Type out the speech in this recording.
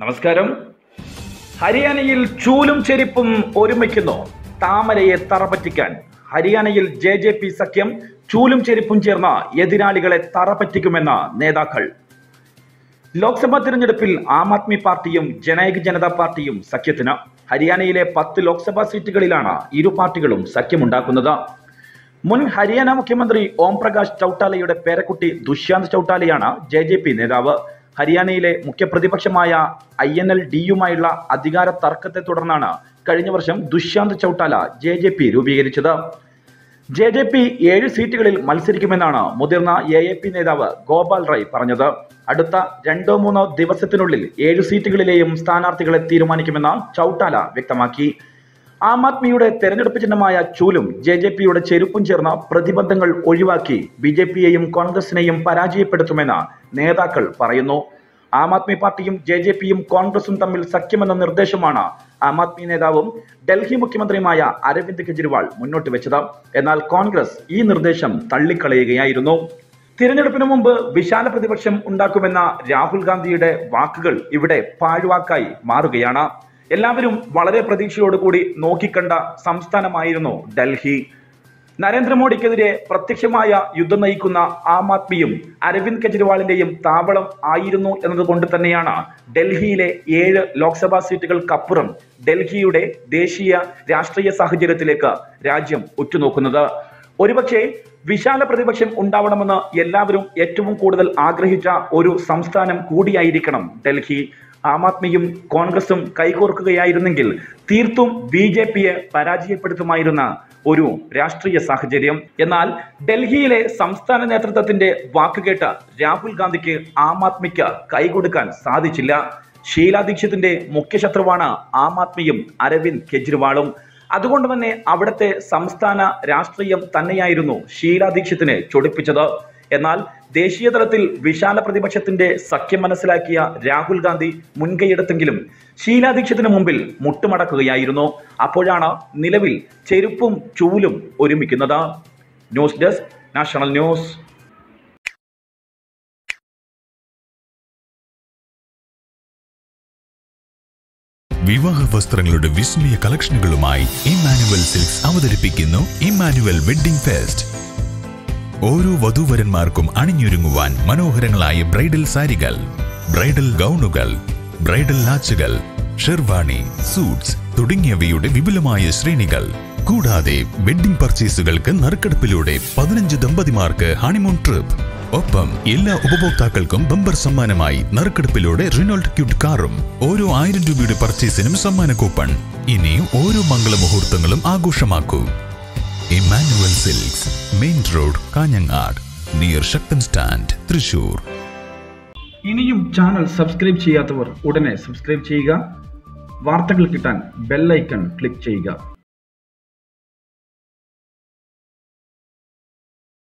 നമസ്കാരം. ഹരിയാനയിൽ ചൂലും ചെരിപ്പും ഒരുമിക്കുന്നു. താമരയെ തറപറ്റിക്കാൻ ഹരിയാനയിൽ JJP സഖ്യം ചൂലും ചെരിപ്പും ചേർന്ന എതിരാളികളെ തറപറ്റിക്കുമെന്ന് നേതാക്കൾ. ലോക്സഭാ തിരഞ്ഞെടുപ്പിൽ ആം ആദ്മി പാർട്ടിയും ജനൈക് ജനതാ പാർട്ടിയും സഖ്യത്തിന്. ഹരിയാനയിലെ 10 ലോക്സഭാ സീറ്റുകളിലാണ് ഇരു പാർട്ടികളും സഖ്യമുണ്ടാക്കുന്നത്. മുൻ ഹരിയാന മുഖ്യമന്ത്രി ഓം പ്രകാശ് ചൌട്ടാലയുടെ പേരക്കുട്ടി ദുഷ്യന്ത് ചൌട്ടാലയാണ് JJP നേതാവ്. ഹരിയാനയിലെ മുഖ്യ പ്രതിപക്ഷമായ INLD-യുമായുള്ള അധികാര തർക്കത്തെ തുടർന്നാണ് കഴിഞ്ഞ വർഷം ദുഷ്യന്ത് ചൌട്ടാല JJP രൂപീകരിച്ചത്. JJP 7 സീറ്റുകളിൽ മത്സരിക്കുമെന്നാണ് മുതിർന്ന AAP നേതാവ് ഗോപാൽ റായ് പറഞ്ഞത്. അടുത്ത 2-3 ദിവസത്തിനുള്ളിൽ 7 സീറ്റുകളിലെയും സ്ഥാനാർത്ഥികളെ തീരുമാനിക്കുമെന്ന് ചൌട്ടാല വ്യക്തമാക്കി. ആം ആദ്മിയുടെ തെരഞ്ഞെടുപ്പ് ചിഹ്നമായ ചൂലും JJP-യുടെ ചെരുപ്പും ചേർന്ന പ്രതിബന്ധങ്ങൾ ഒഴിവാക്കി BJP-യെയും കോൺഗ്രസിനെയും പരാജയപ്പെടുത്തുമെന്ന് നേതാക്കൾ പറയുന്നു. ആം ആദ്മി പാർട്ടിയും JJP-യും കോൺഗ്രസും തമ്മിൽ സഖ്യമെന്ന നിർദ്ദേശമാണ് ആം ആദ്മി നേതാവും ഡൽഹി മുഖ്യമന്ത്രിയുമായ അരവിന്ദ് കെജ്രിവാൾ മുന്നോട്ട് വെച്ചത്. എന്നാൽ കോൺഗ്രസ് ഈ നിർദ്ദേശം തള്ളിക്കളയുകയായിരുന്നു. തിരഞ്ഞെടുപ്പിന് മുമ്പ് വിശാല പ്രതിപക്ഷം ഉണ്ടാക്കുമെന്ന രാഹുൽ ഗാന്ധിയുടെ വാക്കുകൾ ഇവിടെ പാഴ്വാക്കായി മാറുകയാണ്. എല്ലാവരും വളരെ പ്രതീക്ഷയോടുകൂടി നോക്കിക്കണ്ട സംസ്ഥാനമായിരുന്നു ഡൽഹി. നരേന്ദ്രമോദിക്കെതിരെ പ്രത്യക്ഷമായ യുദ്ധം നയിക്കുന്ന ആം ആദ്മിയും അരവിന്ദ് കെജ്രിവാളിന്റെയും താവളം ആയിരുന്നു എന്നതുകൊണ്ട് തന്നെയാണ് ഡൽഹിയിലെ 7 ലോക്സഭാ സീറ്റുകൾക്കപ്പുറം ഡൽഹിയുടെ ദേശീയ രാഷ്ട്രീയ സാഹചര്യത്തിലേക്ക് രാജ്യം ഉറ്റുനോക്കുന്നത്. ഒരുപക്ഷെ വിശാല പ്രതിപക്ഷം ഉണ്ടാവണമെന്ന് എല്ലാവരും ഏറ്റവും കൂടുതൽ ആഗ്രഹിച്ച ഒരു സംസ്ഥാനം കൂടിയായിരിക്കണം ഡൽഹി. ആം ആദ്മിയും കോൺഗ്രസും കൈകോർക്കുകയായിരുന്നെങ്കിൽ തീർത്തും BJP-യെ പരാജയപ്പെടുത്തുമായിരുന്ന ഒരു രാഷ്ട്രീയ സാഹചര്യം. എന്നാൽ ഡൽഹിയിലെ സംസ്ഥാന നേതൃത്വത്തിന്റെ വാക്കുകേട്ട് രാഹുൽ ഗാന്ധിക്ക് ആം ആദ്മിക്ക് കൈകൊടുക്കാൻ സാധിച്ചില്ല. ഷീലാ ദീക്ഷിതിന്റെ മുഖ്യ ശത്രുവാണ് ആം ആദ്മിയും അരവിന്ദ് കെജ്രിവാളും. അതുകൊണ്ട് തന്നെ അവിടുത്തെ സംസ്ഥാന രാഷ്ട്രീയം തന്നെയായിരുന്നു ഷീലാ ദീക്ഷിതിനെ ചൊടിപ്പിച്ചത്. എന്നാൽ ദേശീയ തലത്തിൽ വിശാല പ്രതിപക്ഷത്തിന്റെ സഖ്യം മനസ്സിലാക്കിയ രാഹുൽ ഗാന്ധി മുൻകൈയെടുത്തെങ്കിലും ഷീലാ ദീക്ഷിതിന് മുമ്പിൽ മുട്ടുമടക്കുകയായിരുന്നു. അപ്പോഴാണ് നിലവിൽ ചെരുപ്പും ചൂലും ഒരുമിക്കുന്നത്. News desk, national news. വിവാഹ വസ്ത്രങ്ങളുടെ വിസ്മയ കളക്ഷനുകളുമായി ഇമ്മാനുവൽ സിൽക്സ് അവതരിപ്പിക്കുന്നു ഇമ്മാനുവൽ വെഡ്ഡിംഗ് ഫെസ്റ്റ്. ഓരോ വധൂവരന്മാർക്കും അണിഞ്ഞൊരുങ്ങുവാൻ മനോഹരങ്ങളായ ബ്രൈഡൽ സാരികൾ, ബ്രൈഡൽ ഗൗണുകൾ, ബ്രൈഡൽ ലാച്ചുകൾ, ഷെർവാണി, സൂട്ട്സ് തുടങ്ങിയവയുടെ വിപുലമായ ശ്രേണികൾ. കൂടാതെ വെഡ്ഡിംഗ് പർച്ചേസുകൾക്ക് നറുക്കെടുപ്പിലൂടെ 15 ദമ്പതിമാർക്ക് ഹണിമൂൺ ട്രിപ്പ്. ഒപ്പം എല്ലാ ഉപഭോക്താക്കൾക്കും ബമ്പർ സമ്മാനമായി നറുക്കെടുപ്പിലൂടെ റിനോൾട്ട് ക്യൂട്ട് കാറും. ഓരോ 1000 രൂപയുടെ പർച്ചേസിനും സമ്മാന കൂപ്പൺ. ഇനി ഓരോ മംഗളമുഹൂർത്തങ്ങളും ആഘോഷമാക്കൂ. Immanuel silks, main road, Kanhangad, near Sakthan stand, Thrissur. ഇനിയും ചാനൽ സബ്സ്ക്രൈബ് ചെയ്യാത്തവർ ഉടനെ സബ്സ്ക്രൈബ് ചെയ്യുക. വാർത്തകൾ കിട്ടാൻ ബെൽ ഐക്കൺ ക്ലിക്ക് ചെയ്യുക.